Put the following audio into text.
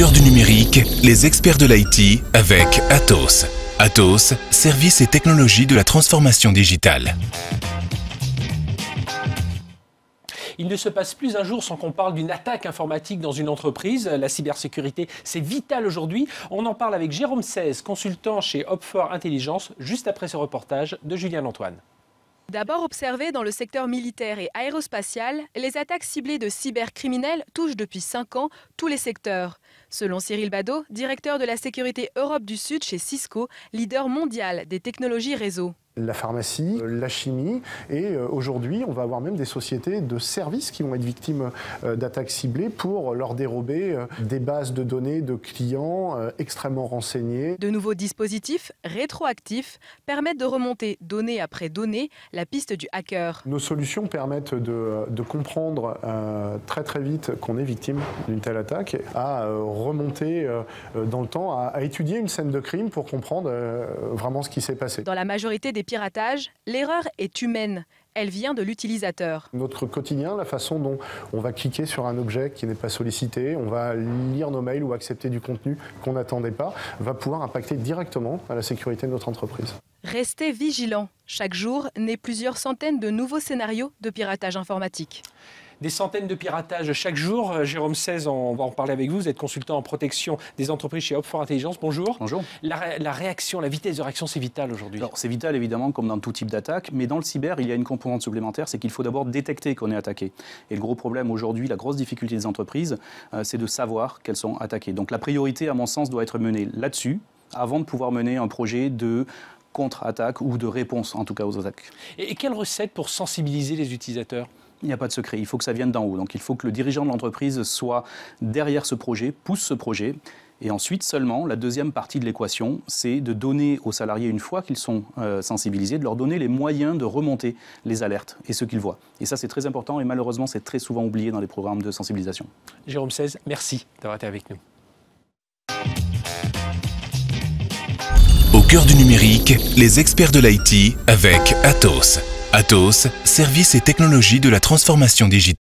cœur du numérique, les experts de l'IT avec Atos. Atos, services et technologies de la transformation digitale. Il ne se passe plus un jour sans qu'on parle d'une attaque informatique dans une entreprise. La cybersécurité, c'est vital aujourd'hui. On en parle avec Jérôme Seize, consultant chez Op4 Intelligence, juste après ce reportage de Julien Antoine. D'abord observées dans le secteur militaire et aérospatial, les attaques ciblées de cybercriminels touchent depuis 5 ans tous les secteurs. Selon Cyril Badeau, directeur de la sécurité Europe du Sud chez Cisco, leader mondial des technologies réseau. La pharmacie, la chimie et aujourd'hui on va avoir même des sociétés de services qui vont être victimes d'attaques ciblées pour leur dérober des bases de données de clients extrêmement renseignés. De nouveaux dispositifs rétroactifs permettent de remonter donnée après donnée la piste du hacker. Nos solutions permettent de comprendre très vite qu'on est victime d'une telle attaque, à remonter dans le temps, à étudier une scène de crime pour comprendre vraiment ce qui s'est passé. Dans la majorité des piratages, l'erreur est humaine. Elle vient de l'utilisateur. Notre quotidien, la façon dont on va cliquer sur un objet qui n'est pas sollicité, on va lire nos mails ou accepter du contenu qu'on n'attendait pas, va pouvoir impacter directement à la sécurité de notre entreprise. Restez vigilants. Chaque jour naît plusieurs centaines de nouveaux scénarios de piratage informatique. Des centaines de piratages chaque jour. Jérôme Seize, on va en parler avec vous. Vous êtes consultant en protection des entreprises chez Op4 Intelligence. Bonjour. Bonjour. La réaction, la vitesse de réaction, c'est vital aujourd'hui. Alors, c'est vital évidemment comme dans tout type d'attaque, mais dans le cyber, il y a une composante supplémentaire, c'est qu'il faut d'abord détecter qu'on est attaqué. Et le gros problème aujourd'hui, la grosse difficulté des entreprises, c'est de savoir qu'elles sont attaquées. Donc la priorité, à mon sens, doit être menée là-dessus, avant de pouvoir mener un projet de contre-attaque ou de réponse, en tout cas, aux attaques. Et quelle recette pour sensibiliser les utilisateurs ? Il n'y a pas de secret, il faut que ça vienne d'en haut. Donc il faut que le dirigeant de l'entreprise soit derrière ce projet, pousse ce projet. Et ensuite seulement, la deuxième partie de l'équation, c'est de donner aux salariés, une fois qu'ils sont sensibilisés, de leur donner les moyens de remonter les alertes et ce qu'ils voient. Et ça, c'est très important et malheureusement, c'est très souvent oublié dans les programmes de sensibilisation. Jérôme Seize, merci d'avoir été avec nous. Au cœur du numérique, les experts de l'IT avec Atos. Atos, services et technologies de la transformation digitale.